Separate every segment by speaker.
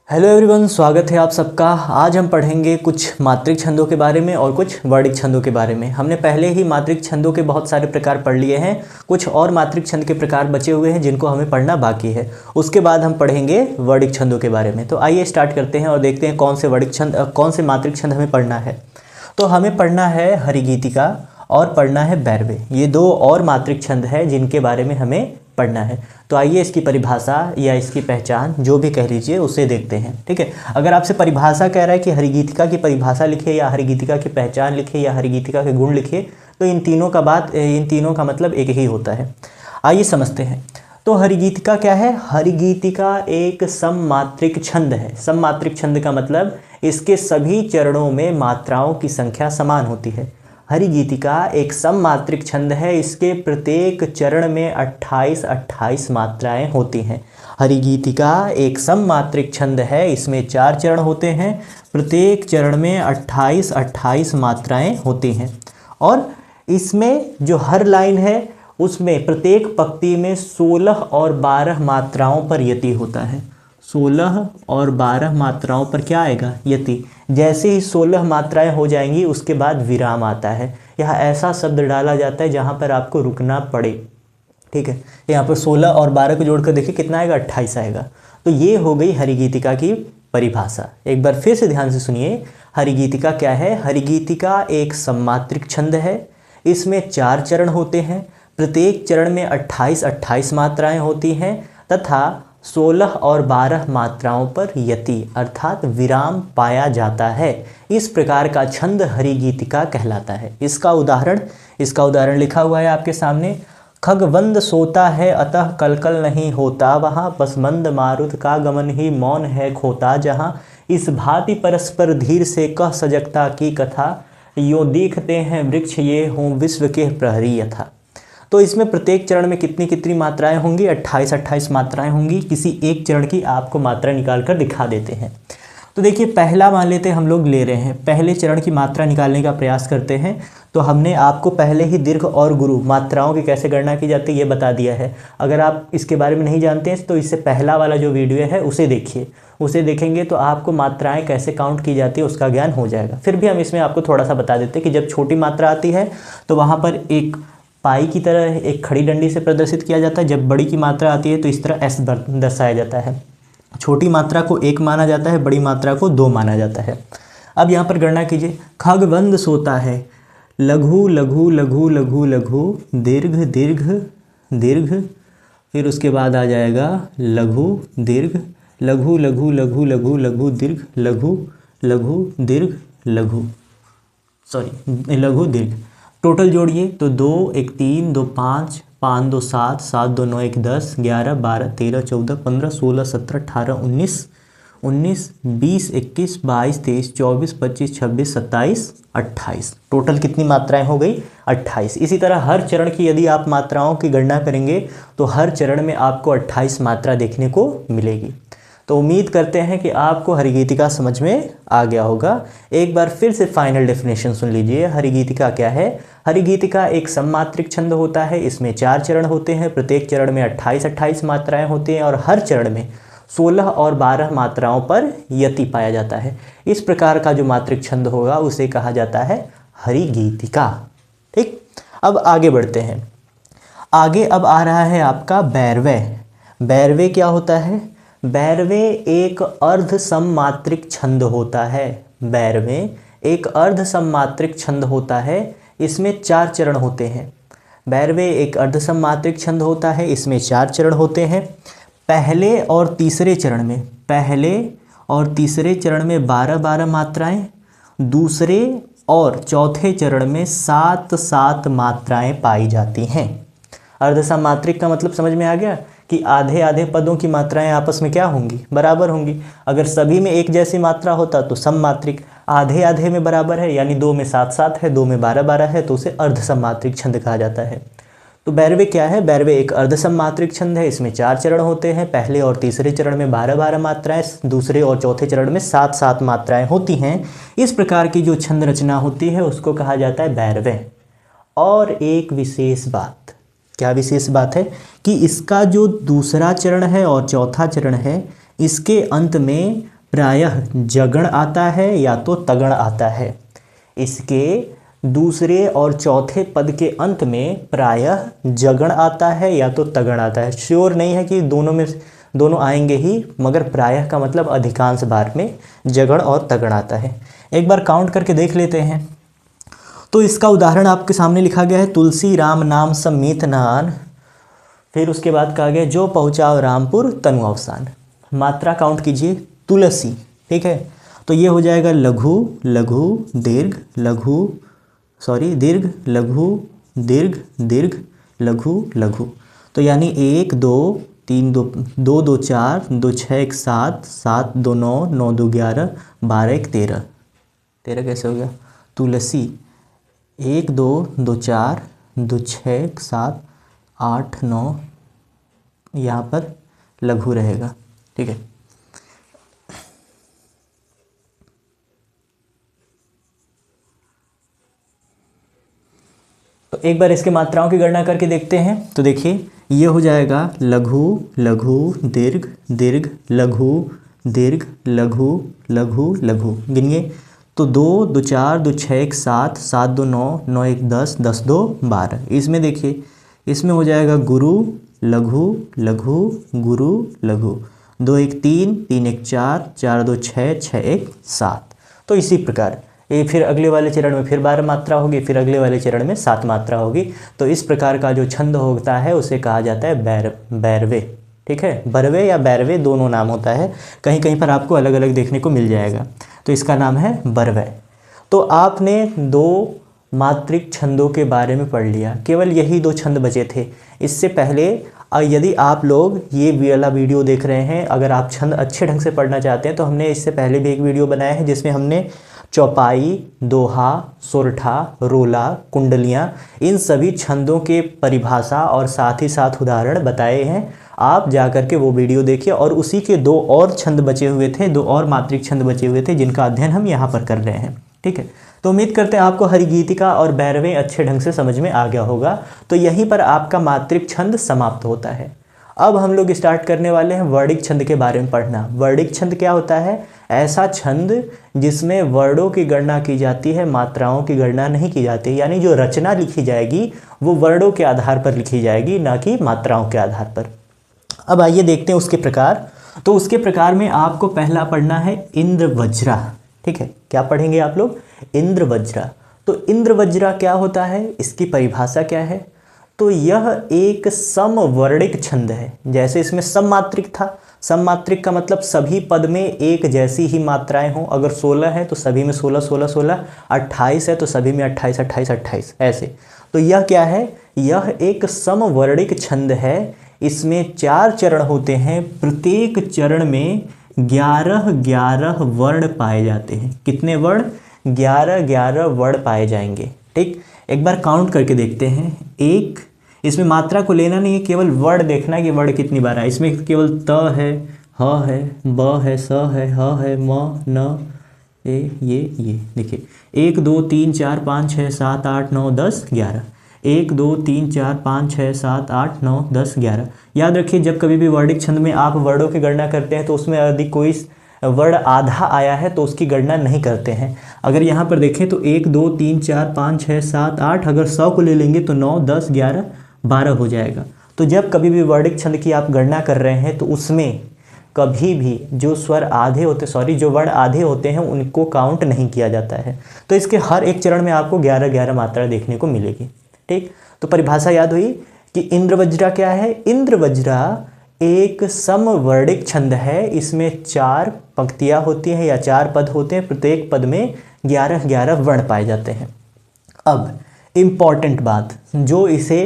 Speaker 1: Hello everyone, स्वागत है आप सबका। आज हम पढ़ेंगे कुछ मात्रिक छंदों के बारे में और कुछ वर्णिक छंदों के बारे में। हमने पहले ही मात्रिक छंदों के बहुत सारे प्रकार पढ़ लिए हैं। कुछ और मात्रिक छंद के प्रकार बचे हुए हैं जिनको हमें पढ़ना बाकी है। उसके बाद हम पढ़ेंगे वर्णिक छंदों के बारे में। तो आइए स्टार्ट करते हैं और देखते हैं कौन से मात्रिक छंद हमें पढ़ना है। तो हमें पढ़ना है हरिगीतिका और पढ़ना है बैरवे। ये दो और मात्रिक छंद है जिनके बारे में हमें पढ़ना है। तो आइए इसकी परिभाषा या इसकी पहचान जो भी कह लीजिए उसे देखते हैं। ठीक है, अगर आपसे परिभाषा कह रहा है कि हरिगीतिका की परिभाषा लिखिए या हरिगीतिका की पहचान लिखिए या हरिगीतिका के गुण लिखिए, तो इन तीनों का मतलब एक ही होता है। आइए समझते हैं। तो हरिगीतिका क्या है? हरिगीतिका एक सममात्रिक छंद है। सममात्रिक छंद का मतलब इसके सभी चरणों में मात्राओं की संख्या समान होती है। हरिगीतिका एक सममात्रिक छंद है। इसके प्रत्येक चरण में 28 मात्राएं होती हैं। हरिगीतिका एक सममात्रिक छंद है। इसमें 4 चरण होते हैं। प्रत्येक चरण में 28 मात्राएं होती हैं और इसमें जो हर लाइन है उसमें प्रत्येक पंक्ति में 16 और 12 मात्राओं पर यति होता है। 16 और 12 मात्राओं पर क्या आएगा? यति। जैसे ही 16 मात्राएं हो जाएंगी उसके बाद विराम आता है। यहाँ ऐसा शब्द डाला जाता है जहाँ पर आपको रुकना पड़े। ठीक है, यहाँ पर 16 और 12 को जोड़कर देखिए कितना आएगा? 28 आएगा। तो ये हो गई हरिगीतिका की परिभाषा। एक बार फिर से ध्यान से सुनिए। हरिगीतिका क्या है? हरिगीतिका एक सममात्रिक छंद है। इसमें 4 चरण होते हैं। प्रत्येक चरण में 28 मात्राएं होती हैं तथा 16 और 12 मात्राओं पर यति अर्थात विराम पाया जाता है। इस प्रकार का छंद हरिगीतिका कहलाता है। इसका उदाहरण लिखा हुआ है आपके सामने। खगबंद सोता है अतः कलकल नहीं होता वहाँ, बस मंद मारुत का गमन ही मौन है खोता जहाँ। इस भांति परस्पर धीर से कह सजगता की कथा, यों दिखते हैं वृक्ष ये हों विश्व के प्रहरी यथा। तो इसमें प्रत्येक चरण में कितनी मात्राएं होंगी? 28 मात्राएं होंगी। किसी एक चरण की आपको मात्रा निकाल कर दिखा देते हैं। तो देखिए, पहला मान लेते हम लोग ले रहे हैं। पहले चरण की मात्रा निकालने का प्रयास करते हैं। तो हमने आपको पहले ही दीर्घ और गुरु मात्राओं की कैसे गणना की जाती है ये बता दिया है। अगर आप इसके बारे में नहीं जानते हैं तो इससे पहला वाला जो वीडियो है उसे देखिए। उसे देखेंगे तो आपको मात्राएं कैसे काउंट की जाती है उसका ज्ञान हो जाएगा। फिर भी हम इसमें आपको थोड़ा सा बता देते हैं कि जब छोटी मात्रा आती है तो वहाँ पर एक पाई की तरह एक खड़ी डंडी से प्रदर्शित किया जाता है। जब बड़ी की मात्रा आती है तो इस तरह एस दर्शाया जाता है। छोटी मात्रा को 1 माना जाता है, बड़ी मात्रा को 2 माना जाता है। अब यहाँ पर गणना कीजिए। खगबंद सोता है, लघु लघु लघु लघु लघु दीर्घ दीर्घ दीर्घ, फिर उसके बाद आ जाएगा लघु दीर्घ लघु लघु लघु लघु लघु दीर्घ लघु लघु दीर्घ लघु दीर्घ। टोटल जोड़िए तो 2 1 3 2 5 5 2 7 7 2 9 1 10 11 12 13 14 15 16 17 18 19 20 21 22 23 24 25 26 27 28। टोटल कितनी मात्राएं हो गई? 28। इसी तरह हर चरण की यदि आप मात्राओं की गणना करेंगे तो हर चरण में आपको 28 मात्रा देखने को मिलेगी। तो उम्मीद करते हैं कि आपको हरिगीतिका समझ में आ गया होगा। एक बार फिर से फाइनल डेफिनेशन सुन लीजिए। हरिगीतिका क्या है? हरिगीतिका एक सममात्रिक छंद होता है। इसमें 4 चरण होते हैं। प्रत्येक चरण में 28 मात्राएं होती हैं और हर चरण में 16 और 12 मात्राओं पर यति पाया जाता है। इस प्रकार का जो मात्रिक छंद होगा उसे कहा जाता है हरिगीतिका। ठीक, अब आगे बढ़ते हैं। आगे अब आ रहा है आपका बैरवे। बैरवे क्या होता है? बैरवे एक अर्ध सममात्रिक छंद होता है। बैरवे एक अर्ध सममात्रिक छंद होता है। इसमें 4 चरण होते हैं। बैरवे एक अर्ध सममात्रिक छंद होता है। इसमें 4 चरण होते हैं। पहले और तीसरे चरण में 12 मात्राएं, दूसरे और चौथे चरण में 7 मात्राएं पाई जाती हैं। अर्ध सममात्रिक का मतलब समझ में आ गया कि आधे पदों की मात्राएं आपस में क्या होंगी? बराबर होंगी। अगर सभी में एक जैसी मात्रा होता तो सममात्रिक। आधे में बराबर है यानी 2 में 7 है, 2 में 12 है, तो उसे अर्ध सममात्रिक छंद कहा जाता है। तो बैरवे क्या है? बैरवे एक अर्ध सममात्रिक छंद है। इसमें 4 चरण होते हैं। पहले और तीसरे चरण में 12 मात्राएं, दूसरे और चौथे चरण में 7 मात्राएं होती हैं। इस प्रकार की जो छंद रचना होती है उसको कहा जाता है बैरवे। और एक विशेष बात, क्या विशेष बात है कि इसका जो दूसरा चरण है और चौथा चरण है इसके अंत में प्रायः जगण आता है या तो तगण आता है। इसके दूसरे और चौथे पद के अंत में प्रायः जगण आता है या तो तगण आता है। श्योर नहीं है कि दोनों आएंगे ही, मगर प्रायः का मतलब अधिकांश बार में जगण और तगण आता है। एक बार काउंट करके देख लेते हैं। तो इसका उदाहरण आपके सामने लिखा गया है, तुलसी राम नाम समीत नान। फिर उसके बाद कहा गया, जो पहुँचाओ रामपुर तनु अवसान। मात्रा काउंट कीजिए, तुलसी, ठीक है, तो ये हो जाएगा लघु लघु दीर्घ लघु दीर्घ लघु दीर्घ दीर्घ लघु लघु। तो यानी 1 2 3 2 2 2 4 2 6 1 7 7 2 9 9 2 11 12 1 13 13 कैसे हो गया? तुलसी 1 2 2 4 2 6 1 7 8 9, यहाँ पर लघु रहेगा, ठीक है। तो एक बार इसके मात्राओं की गणना करके देखते हैं। तो देखिए, ये हो जाएगा लघु लघु दीर्घ दीर्घ लघु दीर्घ लघु लघु लघु। गिनिए तो 2 2 4 2 6 1 7 7 2 9 9 1 10 10 2 12। इसमें देखिए, इसमें हो जाएगा गुरु लघु लघु गुरु लघु। 2 1 3 3 1 4 4 2 6 6 1 7। तो इसी प्रकार ये फिर अगले वाले चरण में फिर 12 मात्रा होगी, फिर अगले वाले चरण में 7 मात्रा होगी। तो इस प्रकार का जो छंद होता है उसे कहा जाता है बैरवे, ठीक है। बरवे या बैरवे दोनों नाम होता है, कहीं कहीं पर आपको अलग अलग देखने को मिल जाएगा। तो इसका नाम है बरवे। तो आपने 2 मात्रिक छंदों के बारे में पढ़ लिया, केवल यही 2 छंद बचे थे। इससे पहले यदि आप लोग ये वाला वीडियो देख रहे हैं, अगर आप छंद अच्छे ढंग से पढ़ना चाहते हैं, तो हमने इससे पहले भी एक वीडियो बनाया है जिसमें हमने चौपाई, दोहा, सोरठा, रोला, कुंडलियाँ, इन सभी छंदों के परिभाषा और साथ ही साथ उदाहरण बताए हैं। आप जा कर के वो वीडियो देखिए। और उसी के 2 और छंद बचे हुए थे, 2 और मात्रिक छंद बचे हुए थे जिनका अध्ययन हम यहाँ पर कर रहे हैं, ठीक है। तो उम्मीद करते हैं आपको हरिगीतिका और बैरवे अच्छे ढंग से समझ में आ गया होगा। तो यहीं पर आपका मात्रिक छंद समाप्त होता है। अब हम लोग स्टार्ट करने वाले हैं वर्णिक छंद के बारे में पढ़ना। वर्णिक छंद क्या होता है? ऐसा छंद जिसमें वर्णों की गणना की जाती है, मात्राओं की गणना नहीं की जाती। यानी जो रचना लिखी जाएगी वो वर्णों के आधार पर लिखी जाएगी, ना कि मात्राओं के आधार पर। अब आइए देखते हैं उसके प्रकार। तो उसके प्रकार में आपको पहला पढ़ना है इंद्रवज्रा, ठीक है। क्या पढ़ेंगे आप लोग? इंद्रवज्रा। तो इंद्रवज्रा क्या होता है, इसकी परिभाषा क्या है? तो यह एक समवर्णिक छंद है। जैसे इसमें सममात्रिक था, सममात्रिक का मतलब सभी पद में एक जैसी ही मात्राएं हों। अगर 16 है तो सभी में 16 16 16, 28 है तो सभी में 28 28 28, ऐसे। तो यह क्या है? यह एक समवर्णिक छंद है। इसमें 4 चरण होते हैं, प्रत्येक चरण में 11 11 वर्ण पाए जाते हैं। कितने वर्ण? 11 11 वर्ण पाए जाएंगे, ठीक। एक बार काउंट करके देखते हैं। एक, इसमें मात्रा को लेना नहीं है, केवल वर्ण देखना है कि वर्ण कितनी बार है। इसमें केवल त है, ह है, ब है, स है, ह है, म, न, ये देखिए 1 2 3 4 5 6 7 8 9 10 11। 1 2 3 4 5 6 7 8 9 10 11। याद रखिए, जब कभी भी वर्णिक छंद में आप वर्णों की गणना करते हैं तो उसमें यदि कोई वर्ण आधा आया है तो उसकी गणना नहीं करते हैं। अगर यहाँ पर देखें तो 1 2 3 4 5 6 7 8, अगर 100 को ले लेंगे तो 9 10 11 12 हो जाएगा। तो जब कभी भी वर्णिक छंद की आप गणना कर रहे हैं तो उसमें कभी भी जो स्वर आधे होते जो वर्ण आधे होते हैं उनको काउंट नहीं किया जाता है। तो इसके हर एक चरण में आपको 11 11 मात्रा देखने को मिलेगी, ठीक। तो परिभाषा याद हुई कि इंद्रवज्रा क्या है? इंद्रवज्रा एक समवर्णिक छंद है। इसमें 4 पंक्तियाँ होती हैं या 4 पद होते हैं, प्रत्येक पद में 11 11 वर्ण पाए जाते हैं। अब इम्पॉर्टेंट बात जो इसे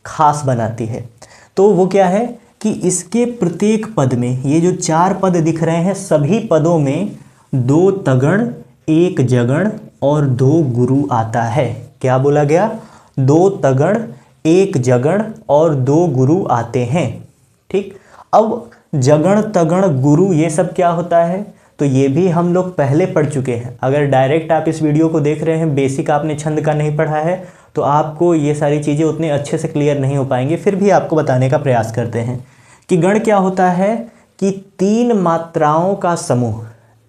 Speaker 1: खास बनाती है तो वो क्या है कि इसके प्रत्येक पद में, ये जो 4 पद दिख रहे हैं, सभी पदों में 2 तगण, 1 जगण और 2 गुरु आता है। क्या बोला गया? 2 तगण, 1 जगण और 2 गुरु आते हैं, ठीक। अब जगण, तगण, गुरु ये सब क्या होता है? तो ये भी हम लोग पहले पढ़ चुके हैं। अगर डायरेक्ट आप इस वीडियो को देख रहे हैं, बेसिक आपने छंद का नहीं पढ़ा है, तो आपको ये सारी चीज़ें उतने अच्छे से क्लियर नहीं हो पाएंगे। फिर भी आपको बताने का प्रयास करते हैं कि गण क्या होता है कि 3 मात्राओं का समूह।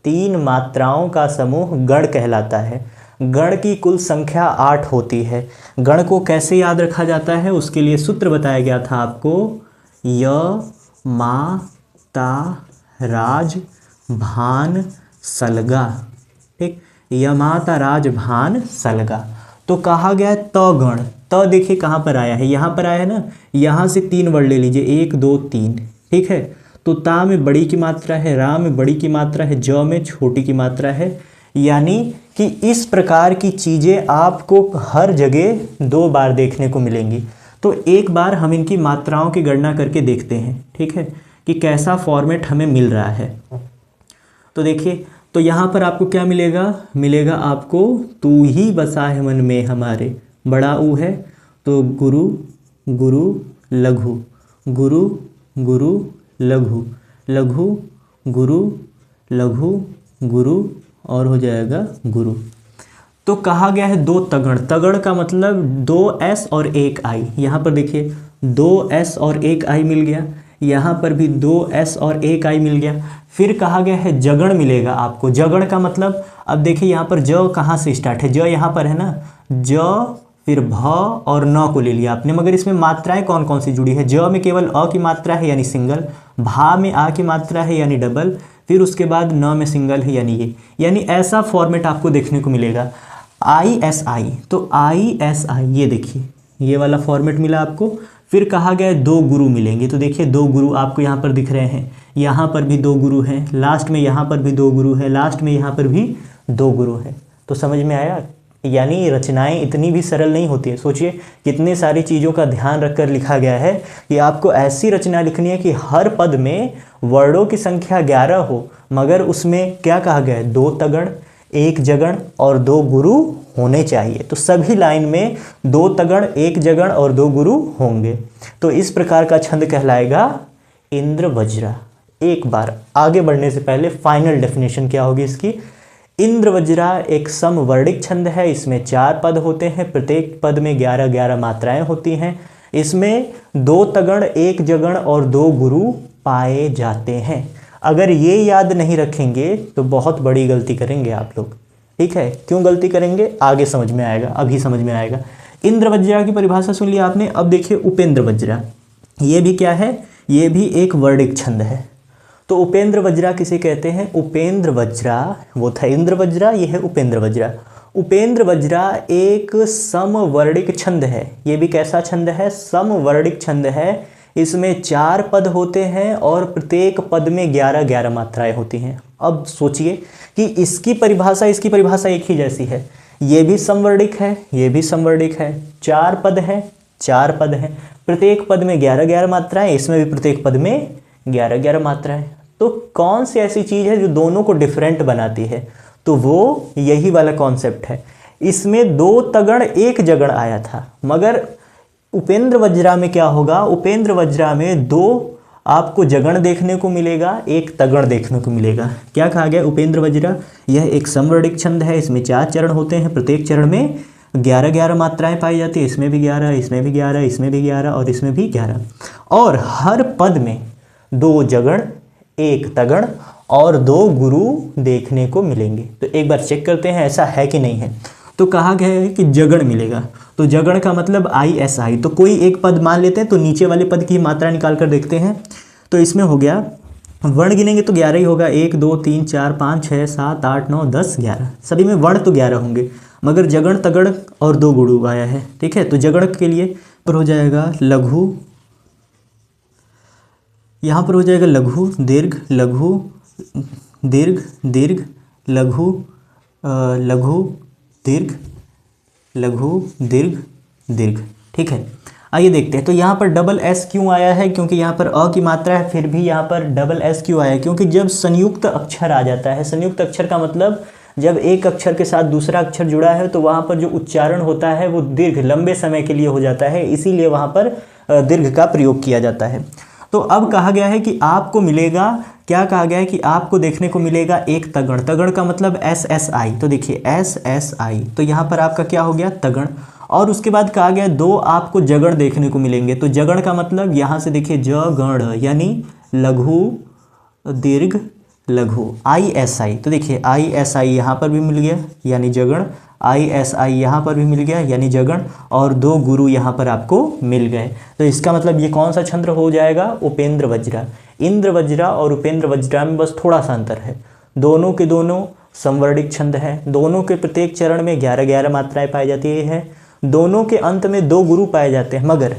Speaker 1: तीन मात्राओं का समूह गण कहलाता है। गण की कुल संख्या 8 होती है। गण को कैसे याद रखा जाता है उसके लिए सूत्र बताया गया था आपको, य मा ता राज भान सलगा। ठीक, यमाता राज भान सलगा। तो कहा गया त गण। त देखिए कहाँ पर आया है, यहाँ पर आया है ना। यहाँ से 3 वर्ड ले लीजिए, 1 2 3। ठीक है, तो ता में बड़ी की मात्रा है, रा में बड़ी की मात्रा है, ज में छोटी की मात्रा है। यानी कि इस प्रकार की चीज़ें आपको हर जगह 2 बार देखने को मिलेंगी। तो एक बार हम इनकी मात्राओं की गणना करके देखते हैं, ठीक है, कि कैसा फॉर्मेट हमें मिल रहा है। तो देखिए, तो यहाँ पर आपको क्या मिलेगा, मिलेगा आपको तू ही बसा है मन में हमारे, बड़ा ऊ है तो गुरु गुरु लघु, गुरु गुरु लघु, लघु गुरु लघु गुरु और हो जाएगा गुरु। तो कहा गया है 2 तगड़। तगड़ का मतलब 2 एस और 1 आई। यहाँ पर देखिए 2 एस और 1 आई मिल गया, यहाँ पर भी 2 एस और 1 आई मिल गया। फिर कहा गया है जगण मिलेगा आपको। जगण का मतलब, अब देखिए यहाँ पर ज कहाँ से स्टार्ट है, ज यहाँ पर है ना, ज फिर भ और न को ले लिया आपने, मगर इसमें मात्राएं कौन कौन सी जुड़ी है। ज में केवल अ की मात्रा है यानी सिंगल, भा में आ की मात्रा है यानी डबल, फिर उसके बाद न में सिंगल है यानी ये। यानी ऐसा फॉर्मेट आपको देखने को मिलेगा। आई एस आई, तो आई एस आई, ये देखिए ये वाला फॉर्मेट मिला आपको। फिर कहा गया 2 गुरु मिलेंगे, तो देखिए 2 गुरु आपको यहाँ पर दिख रहे हैं, यहाँ पर भी 2 गुरु हैं, लास्ट में यहाँ पर भी 2 गुरु है, लास्ट में यहाँ पर भी 2 गुरु है। तो समझ में आया। यानी रचनाएं इतनी भी सरल नहीं होती है। सोचिए कितनी सारी चीज़ों का ध्यान रखकर लिखा गया है कि आपको ऐसी रचना लिखनी है कि हर पद में वर्डों की संख्या 11 हो, मगर उसमें क्या कहा गया है, 2 तगड़, 1 जगण और 2 गुरु होने चाहिए। तो सभी लाइन में 2 तगड़, 1 जगण और 2 गुरु होंगे। तो इस प्रकार का छंद कहलाएगा इंद्र वज्रा। एक बार आगे बढ़ने से पहले फाइनल डेफिनेशन क्या होगी इसकी। इंद्र वज्रा एक समवर्णिक छंद है। इसमें 4 पद होते हैं, प्रत्येक पद में 11-11 मात्राएं होती हैं। इसमें 2 तगड़, 1 जगण और 2 गुरु पाए जाते हैं। अगर ये याद नहीं रखेंगे तो बहुत बड़ी गलती करेंगे आप लोग। ठीक है, क्यों गलती करेंगे आगे समझ में आएगा, अभी समझ में आएगा। इंद्र वज्रा की परिभाषा सुन लिया आपने। अब देखिए उपेंद्र वज्रा, ये भी क्या है, ये भी एक वर्णिक छंद है। तो उपेंद्र वज्रा किसे कहते हैं, उपेंद्र वज्रा, वो था इंद्र वज्रा, ये है उपेंद्र वज्रा। उपेंद्र वज्रा एक समवर्णिक छंद है। ये भी कैसा छंद है, समवर्णिक छंद है। इसमें 4 पद होते हैं और प्रत्येक पद में 11-11 मात्राएं होती हैं। अब सोचिए कि इसकी परिभाषा इसकी परिभाषा एक ही जैसी है। ये भी समवर्णिक है, ये भी समवर्णिक है। 4 पद हैं, 4 पद हैं, प्रत्येक पद में 11-11 मात्राएं, इसमें भी प्रत्येक पद में 11-11 मात्राएं। तो कौन सी ऐसी चीज़ है जो दोनों को डिफरेंट बनाती है, तो वो यही वाला कॉन्सेप्ट है। इसमें 2 तगड़ 1 जगड़ आया था, मगर उपेंद्र वज्रा में क्या होगा, उपेंद्र वज्रा में 2 आपको जगण देखने को मिलेगा, 1 तगड़ देखने को मिलेगा। क्या कहा गया, उपेंद्र वज्रा यह एक समवर्णिक छंद है। इसमें 4 चरण होते हैं, प्रत्येक चरण में 11-11 मात्राएं पाई जाती है। इसमें भी 11, इसमें भी 11, इसमें भी 11 और इसमें भी 11। और हर पद में 2 जगण, 1 तगड़ और 2 गुरु देखने को मिलेंगे। तो एक बार चेक करते हैं ऐसा है कि नहीं है। तो कहा गया है कि जगण मिलेगा, तो जगण का मतलब ISI। तो कोई एक पद मान लेते हैं, तो नीचे वाले पद की मात्रा निकाल कर देखते हैं। तो इसमें हो गया, वर्ण गिनेंगे तो 11 ही होगा, 1 2 3 4 5 6 7 8 9 10 11, सभी में वर्ण तो 11 होंगे, मगर जगण तगड़ और 2 गुरु आया है। ठीक है, तो जगण के लिए पर हो जाएगा लघु, यहाँ पर हो जाएगा लघु दीर्घ, लघु दीर्घ दीर्घ, लघु लघु दीर्घ, लघु दीर्घ दीर्घ। ठीक है, आइए देखते हैं। तो यहाँ पर डबल एस क्यों आया है, क्योंकि यहाँ पर अ की मात्रा है, फिर भी यहाँ पर डबल एस क्यों आया है, क्योंकि जब संयुक्त अक्षर आ जाता है, संयुक्त अक्षर का मतलब जब एक अक्षर के साथ दूसरा अक्षर जुड़ा है तो वहाँ पर जो उच्चारण होता है वो दीर्घ लंबे समय के लिए हो जाता है, इसीलिए वहाँ पर दीर्घ का प्रयोग किया जाता है। तो अब कहा गया है कि आपको मिलेगा, क्या कहा गया है कि आपको देखने को मिलेगा 1 तगड़। तगड़ का मतलब SSI, तो देखिए SSI, तो यहाँ पर आपका क्या हो गया, तगड़। और उसके बाद कहा गया 2 आपको जगड़ देखने को मिलेंगे। तो जगड़ का मतलब यहाँ से देखिए जगड़, यानी लघु दीर्घ लघु। ISI, तो देखिए ISI यहाँ पर भी मिल गया यानी जगण, ISI यहाँ पर भी मिल गया यानी जगण, और 2 गुरु यहाँ पर आपको मिल गए। तो इसका मतलब ये कौन सा छंद हो जाएगा? उपेंद्र वज्रा। इंद्र वज्रा और उपेंद्र वज्रा में बस थोड़ा सा अंतर है, दोनों के दोनों समवर्णिक छंद हैं, दोनों के प्रत्येक चरण में 11-11 मात्राएं पाई जाती है, दोनों के अंत में 2 गुरु पाए जाते हैं, मगर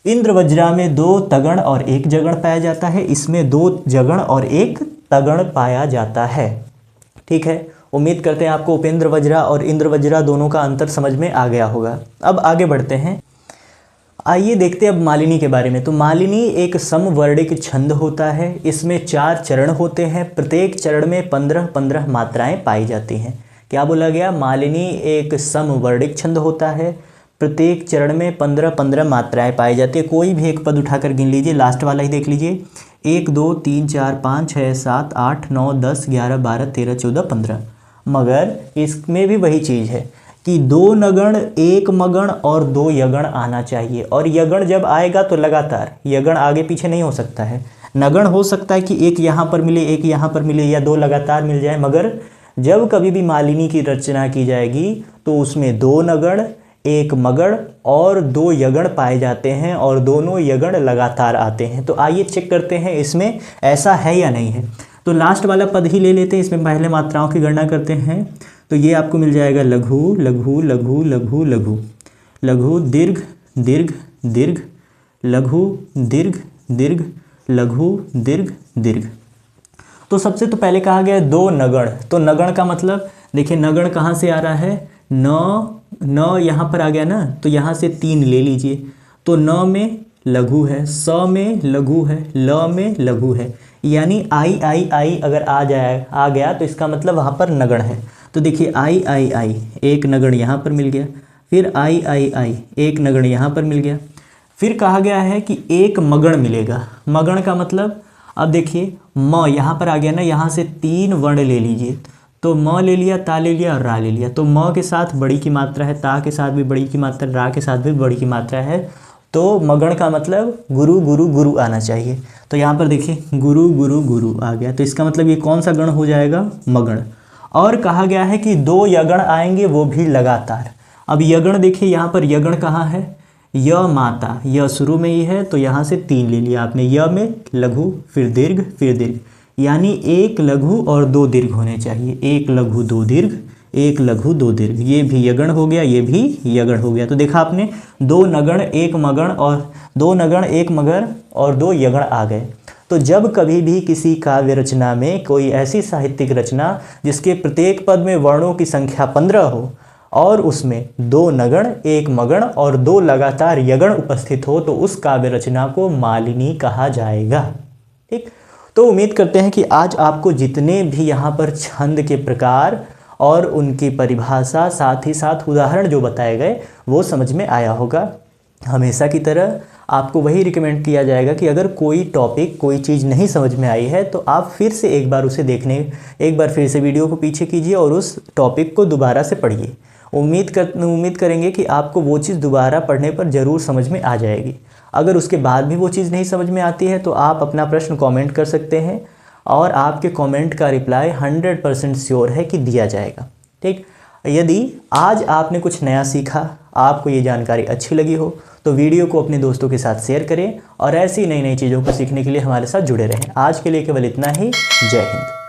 Speaker 1: इंद्र वज्रा में 2 तगण और 1 जगण पाया जाता है, इसमें 2 जगण और 1 तगण पाया जाता है। ठीक है, उम्मीद करते हैं आपको उपेंद्र वज्रा और इंद्र वज्रा दोनों का अंतर समझ में आ गया होगा। अब आगे बढ़ते हैं, आइए देखते हैं अब मालिनी के बारे में। तो मालिनी एक समवर्णिक छंद होता है, इसमें 4 चरण होते हैं, प्रत्येक चरण में 15-15 मात्राएं पाई जाती हैं। क्या बोला गया? मालिनी एक समवर्णिक छंद होता है, प्रत्येक चरण में 15-15 मात्राएं पाई जाती है। कोई भी एक पद उठाकर गिन लीजिए, लास्ट वाला ही देख लीजिए, 1 2 3 4 5 6 7 8 9 10 11 12 13 14 15। मगर इसमें भी वही चीज़ है कि 2 नगण 1 मगण और 2 यगण आना चाहिए, और यगण जब आएगा तो लगातार, यगण आगे पीछे नहीं हो सकता है। नगण हो सकता है कि एक यहाँ पर मिले, एक यहाँ पर मिले, या 2 लगातार मिल जाए, मगर जब कभी भी मालिनी की रचना की जाएगी तो उसमें 2 नगण 1 मगण और 2 यगण पाए जाते हैं, और दोनों यगण लगातार आते हैं। तो आइए चेक करते हैं इसमें ऐसा है या नहीं है। तो लास्ट वाला पद ही ले लेते हैं, इसमें पहले मात्राओं की गणना करते हैं। तो ये आपको मिल जाएगा लघु लघु लघु लघु लघु, लघु दीर्घ दीर्घ दीर्घ, लघु दीर्घ दीर्घ, लघु दीर्घ दीर्घ। तो सबसे तो पहले कहा गया 2 नगण। तो नगण का मतलब देखिए, नगण कहाँ से आ रहा है? न यहाँ पर आ गया ना, तो यहाँ से 3 ले लीजिए। तो न में लघु है, स में लघु है, ल में लघु है, यानी आई अगर आ गया तो इसका मतलब वहाँ पर नगण है। तो देखिए आई एक नगण यहाँ पर मिल गया, फिर आई एक नगण यहाँ पर मिल गया, फिर कहा गया है कि 1 मगण मिलेगा। मगण का मतलब, अब देखिए म यहाँ पर आ गया ना, यहाँ से 3 वर्ण ले लीजिए। तो म ले लिया, ता ले लिया और रा ले लिया। तो म के साथ बड़ी की मात्रा है, ता के साथ भी बड़ी की मात्रा, रा के साथ भी बड़ी की मात्रा है। तो मगण का मतलब गुरु गुरु गुरु आना चाहिए। तो यहाँ पर देखिए गुरु गुरु गुरु आ गया, तो इसका मतलब ये कौन सा गण हो जाएगा? मगण। और कहा गया है कि 2 यगण आएंगे, वो भी लगातार। अब यगण देखिए, यहाँ पर यगण कहाँ है? य माता, य शुरू में ही है, तो यहाँ से 3 ले लिया आपने। य में लघु, फिर दीर्घ, फिर दीर्घ, यानी 1 लघु और 2 दीर्घ होने चाहिए। 1 लघु 2 दीर्घ, 1 लघु 2 दीर्घ, ये भी यगण हो गया, ये भी यगण हो गया। तो देखा आपने, 2 नगण 1 मगण और 2 नगण 1 मगर और 2 यगण आ गए। तो जब कभी भी किसी काव्य रचना में कोई ऐसी साहित्यिक रचना जिसके प्रत्येक पद में वर्णों की संख्या 15 हो और उसमें 2 नगण 1 मगण और 2 लगातार यगण उपस्थित हो, तो उस काव्य रचना को मालिनी कहा जाएगा। ठीक, तो उम्मीद करते हैं कि आज आपको जितने भी यहाँ पर छंद के प्रकार और उनकी परिभाषा, साथ ही साथ उदाहरण जो बताए गए, वो समझ में आया होगा। हमेशा की तरह आपको वही रिकमेंड किया जाएगा कि अगर कोई टॉपिक, कोई चीज़ नहीं समझ में आई है तो आप फिर से एक बार फिर से वीडियो को पीछे कीजिए और उस टॉपिक को दोबारा से पढ़िए। उम्मीद करेंगे कि आपको वो चीज़ दोबारा पढ़ने पर ज़रूर समझ में आ जाएगी। अगर उसके बाद भी वो चीज़ नहीं समझ में आती है तो आप अपना प्रश्न कमेंट कर सकते हैं, और आपके कमेंट का रिप्लाई 100% श्योर है कि दिया जाएगा। ठीक, यदि आज आपने कुछ नया सीखा, आपको ये जानकारी अच्छी लगी हो, तो वीडियो को अपने दोस्तों के साथ शेयर करें और ऐसी नई नई चीज़ों को सीखने के लिए हमारे साथ जुड़े रहें। आज के लिए केवल इतना ही। जय हिंद।